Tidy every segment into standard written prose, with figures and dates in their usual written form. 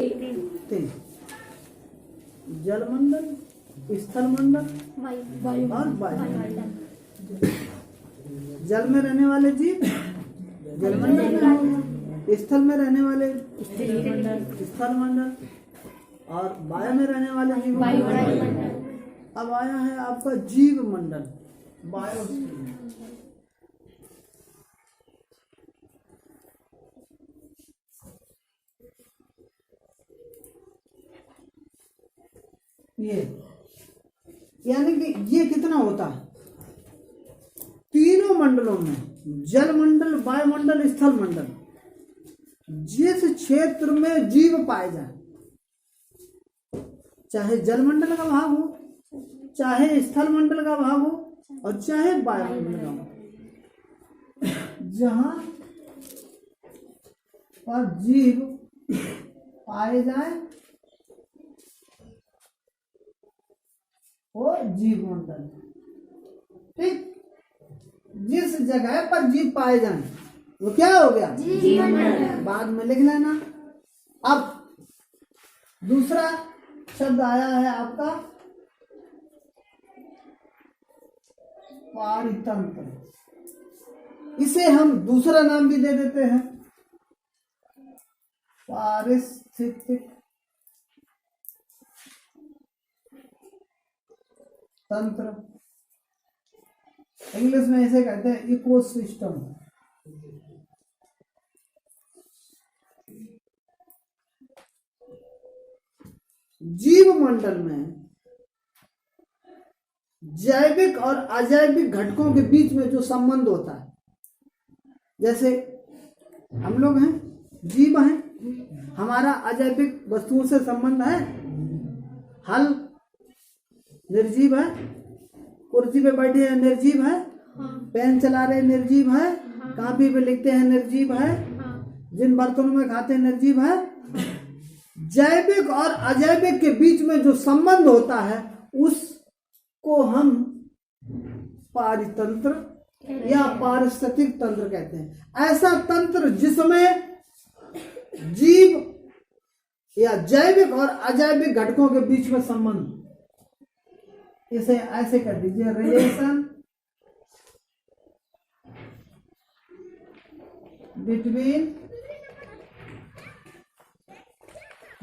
तीन, जलमंडल, स्थलमंडल और वायुमंडल। जल में रहने वाले जीव जलमंडल में, स्थल में रहने वाले स्थलमंडल और वायु में रहने वाले जीव वायुमंडल। अब आया है आपका जीव मंडल, बायोस्फीयर। ये यानी कि ये कितना होता है तीनों मंडलों में, जल मंडल, वायुमंडल, स्थल मंडल, जिस क्षेत्र में जीव पाए जाए, चाहे जल मंडल का भाग हो, चाहे स्थल मंडल का भाग हो और चाहे वायुमंडल का हो, जहां पर जीव पाए जाए वो जीव मंडल। ठीक, जिस जगह पर जीव पाए जाए वो क्या हो गया? जीव मंडल। बाद में लिख लेना। अब दूसरा शब्द आया है आपका पारितंत्र। इसे हम दूसरा नाम भी दे देते हैं पारिस्थितिक तंत्र। इंग्लिश में इसे कहते हैं इकोसिस्टम। जीव मंडल में जैविक और अजैविक घटकों के बीच में जो संबंध होता है, जैसे हम लोग हैं, जीव हैं, हमारा अजैविक वस्तुओं से संबंध है। हल निर्जीव है, कुर्सी पे बैठे हैं निर्जीव है, पेन चला रहे निर्जीव है, कापी पे लिखते हैं निर्जीव है, जिन बर्तनों में खाते हैं निर्जीव है। जैविक और अजैविक के बीच में जो संबंध होता है उसको हम पारितंत्र या पारिस्थितिक तंत्र कहते हैं। ऐसा तंत्र जिसमें जीव या जैविक और अजैविक घटकों के बीच में संबंध, इसे ऐसे कर दीजिए, relation between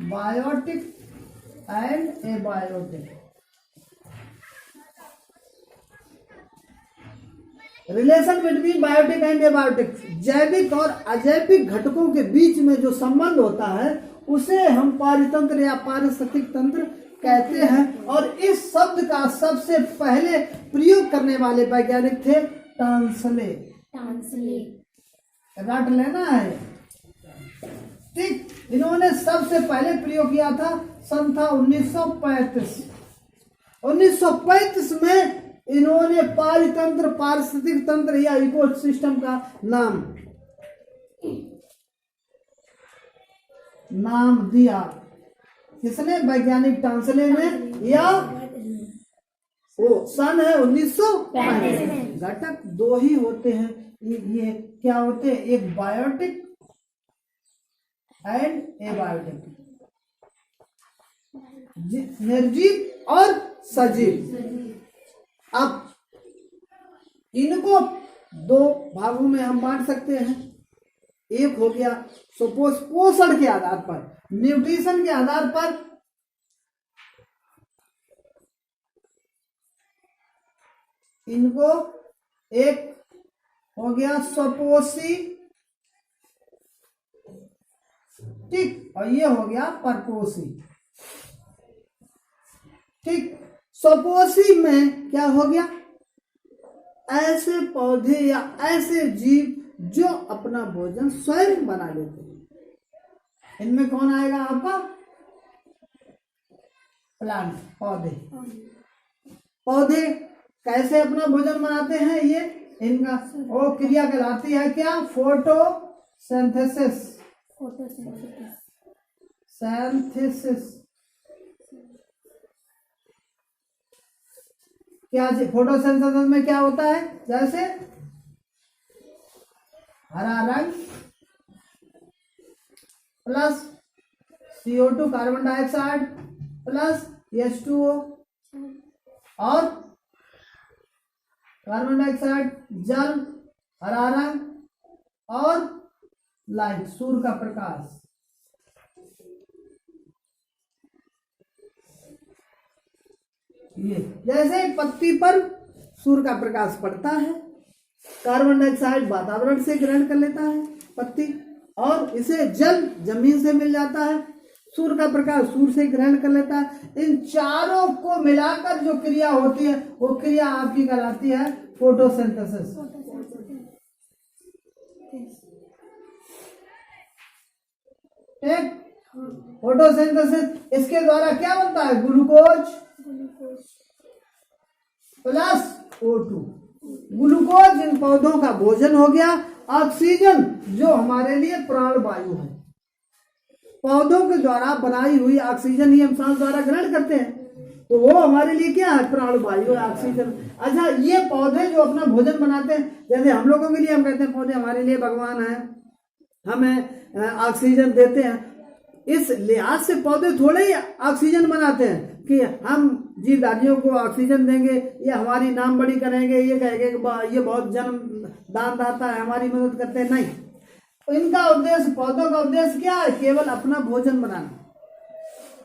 biotic and abiotic. Relation between biotic and abiotic, जैविक और अजैविक घटकों के बीच में जो संबंध होता है उसे हम पारितंत्र या पारिस्थितिक तंत्र कहते हैं। और इस शब्द का सबसे पहले प्रयोग करने वाले वैज्ञानिक थे टांसले। रट लेना है। ठीक, इन्होंने सबसे पहले प्रयोग किया था, सन था 1935। 1935 में इन्होंने पारितंत्र, पारिस्थितिक तंत्र या इकोसिस्टम का नाम दिया। किसने? वैज्ञानिक टांसले ने। या वो सन है 1935। घटक दो ही होते हैं, ये क्या होते हैं? एक बायोटिक एंड एबायोटिक, निर्जीव और सजीव। अब इनको दो भागों में हम बांट सकते हैं। एक हो गया पोषण के आधार पर, न्यूट्रिशन के आधार पर। इनको एक हो गया स्वपोषी, ठीक, और ये हो गया परपोषी। ठीक, स्वपोषी में क्या हो गया? ऐसे पौधे या ऐसे जीव जो अपना भोजन स्वयं बना लेते हैं। इनमें कौन आएगा आपका? प्लांट, पौधे। पौधे कैसे अपना भोजन बनाते हैं? ये इनका वो क्रिया कहलाती है क्या? फोटोसिंथेसिस। सिंथेसिस क्या? फोटोसिंथेसिस में क्या होता है? जैसे हरा रंग plus CO2 carbon dioxide plus H2O और कार्बन डाइऑक्साइड जल, हरा रंग और लाइट सूर्य का प्रकाश। ये जैसे पत्ती पर सूर्य का प्रकाश पड़ता है, कार्बन डाइऑक्साइड वातावरण से ग्रहण कर लेता है पत्ती, और इसे जल जमीन से मिल जाता है, सूर्य का प्रकाश सूर्य से ग्रहण कर लेता है। इन चारों को मिलाकर जो क्रिया होती है वो क्रिया आपकी कहलाती है फोटोसिंथेसिस। ठीक, फोटोसिंथेसिस इसके द्वारा क्या बनता है? Glucose plus O2। Glucose in पौधों का भोजन हो गया, ऑक्सीजन जो हमारे लिए प्राणवायु है, पौधों के द्वारा बनाई हुई ऑक्सीजन ही हम सांस द्वारा ग्रहण करते हैं, तो वो हमारे लिए क्या है? प्राणवायु है, ऑक्सीजन। अच्छा, ये पौधे जो अपना भोजन बनाते हैं, जैसे हम लोगों के लिए हम कहते हैं पौधे हमारे लिए भगवान है, हमें ऑक्सीजन देते हैं, इस लिहाज से पौधे थोड़े ही ऑक्सीजन बनाते हैं कि हम जीवधारियों को ऑक्सीजन देंगे, ये हमारी नाम बड़ी करेंगे, ये कहेंगे कि ये बहुत जन्म दानदाता है, हमारी मदद करते हैं। नहीं, तो इनका उद्देश्य, पौधों का उद्देश्य क्या है? केवल अपना भोजन बनाना।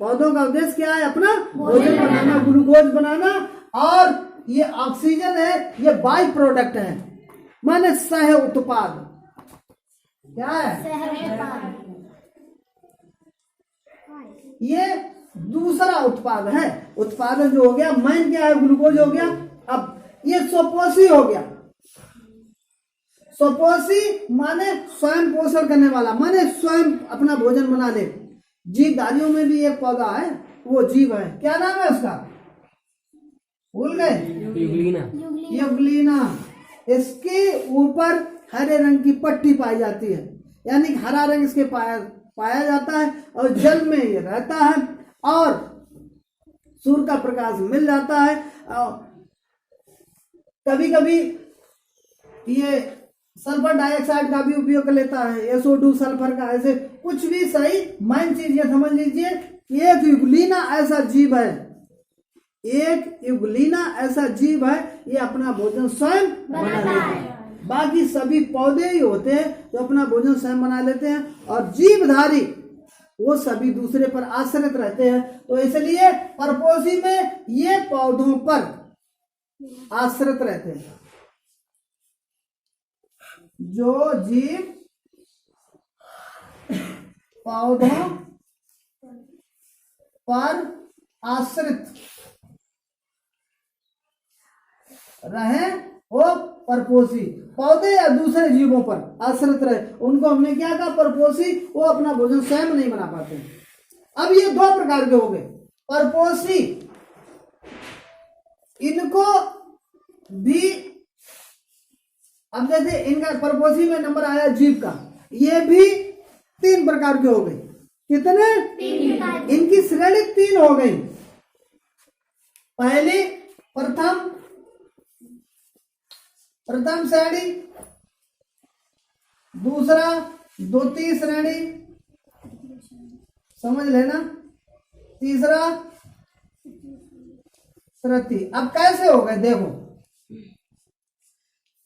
पौधों का उद्देश्य क्या है? अपना भोजन बनाना, ग्लूकोज बनाना, और ये ऑक्सीजन है, ये बाई प्रोडक्ट है, माने सह उत्पाद। क्या है? ये दूसरा उत्पाद है। उत्पादन जो हो गया, मेन क्या है? ग्लूकोज हो गया। अब ये स्वपोषी हो गया। स्वपोषी माने स्वयं पोषण करने वाला, माने स्वयं अपना भोजन बना ले। जीवधारियों में भी एक पौधा है, वो जीव है, क्या नाम है उसका? भूल गए? युग्लिना। इसके ऊपर हरे रंग की पट्टी पाई जाती है, यानी हरा रंग इसके पाया जाता है, और जल में ये रहता है, और सूर्य का प्रकाश मिल जाता है। कभी कभी ये सल्फर डाइऑक्साइड का भी उपयोग कर लेता है, SO2 सल्फर का, ऐसे कुछ भी सही। मेन चीज ये समझ लीजिए, एक युग्लिना ऐसा जीव है, एक युग्लिना ऐसा जीव है, ये अपना भोजन स्वयं बना लेता है। बाकी सभी पौधे ही होते हैं जो अपना भोजन स्वयं बना लेते हैं, और जीवधारी वो सभी दूसरे पर आश्रित रहते हैं। तो इसलिए परपोषी में ये पौधों पर आश्रित रहते हैं। जो जीव पौधों पर आश्रित रहे वो परपोषी। पौधे या दूसरे जीवों पर आश्रित रहे, उनको हमने क्या कहा? परपोषी। वो अपना भोजन स्वयं नहीं बना पाते। अब ये दो प्रकार के हो गए। परपोषी, इनको भी, अब जैसे इनका परपोषी में नंबर आया जीव का, ये भी 3 प्रकार के हो गए। कितने? 3। इनकी श्रेणी 3 हो गई। पहली प्रथम श्रेणी, दूसरा द्वितीय श्रेणी, समझ लेना, तीसरा तृतीय। अब कैसे हो गए? देखो,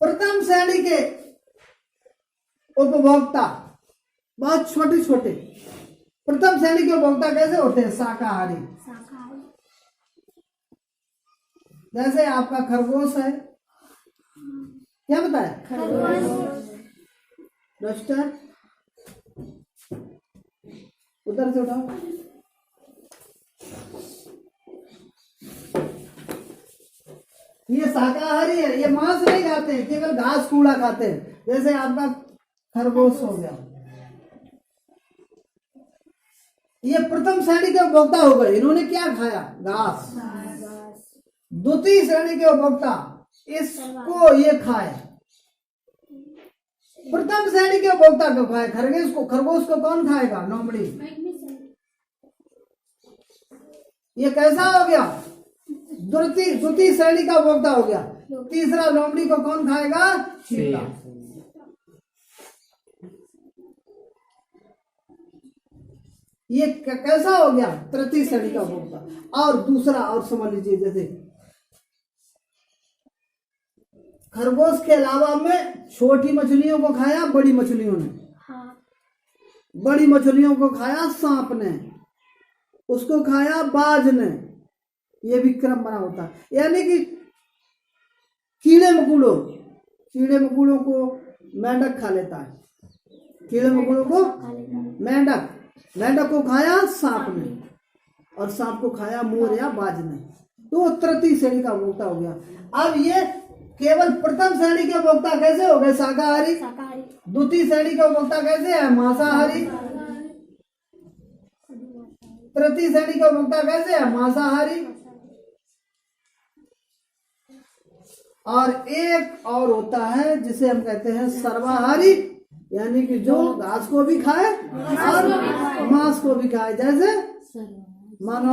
प्रथम श्रेणी के उपभोक्ता बहुत छोटे छोटे, प्रथम श्रेणी के उपभोक्ता कैसे होते हैं? शाकाहारी। जैसे आपका खरगोश है, क्या बताया? खरगोश। रस्टर उधर से उठाओ। ये शाकाहारी है, ये मांस नहीं खाते हैं, केवल घास कूड़ा खाते हैं। जैसे आपका खरगोश हो गया, ये प्रथम श्रेणी के उपभोक्ता हो गए। इन्होंने क्या खाया? घास। द्वितीय श्रेणी के उपभोक्ता, इसको ये खाए। प्रथम श्रेणी के उपभोक्ता को खाए खरगोश को कौन खाएगा? लोमड़ी। ये कैसा हो गया? द्वितीय श्रेणी का उपभोक्ता हो गया। तीसरा लोमड़ी को कौन खाएगा? चीता। ये कैसा हो गया? तृतीय श्रेणी का उपभोक्ता। और दूसरा और समझ लीजिए, जैसे खरगोश के अलावा में छोटी मछलियों को खाया बड़ी मछलियों ने, बड़ी मछलियों को खाया सांप ने, उसको खाया बाज ने, ये भी क्रम बना होता है। यानी कि कीड़े मकोड़ों को मेंढक खा लेता है, कीड़े मकोड़ों को मेंढक को खाया सांप ने, और सांप को खाया मोर या बाज ने। तो तृतीय श्रेणी का उपभोक्ता हो गया। अब ये केवल प्रथम श्रेणी के उपभोक्ता कैसे हो गए? शाकाहारी। द्वितीय श्रेणी के उपभोक्ता कैसे है? मांसाहारी। तृतीय श्रेणी का उपभोक्ता कैसे है? मांसाहारी। और एक और होता है जिसे हम कहते हैं सर्वाहारी, यानी कि जो घास को भी खाए और मांस को भी खाए। जैसे मानो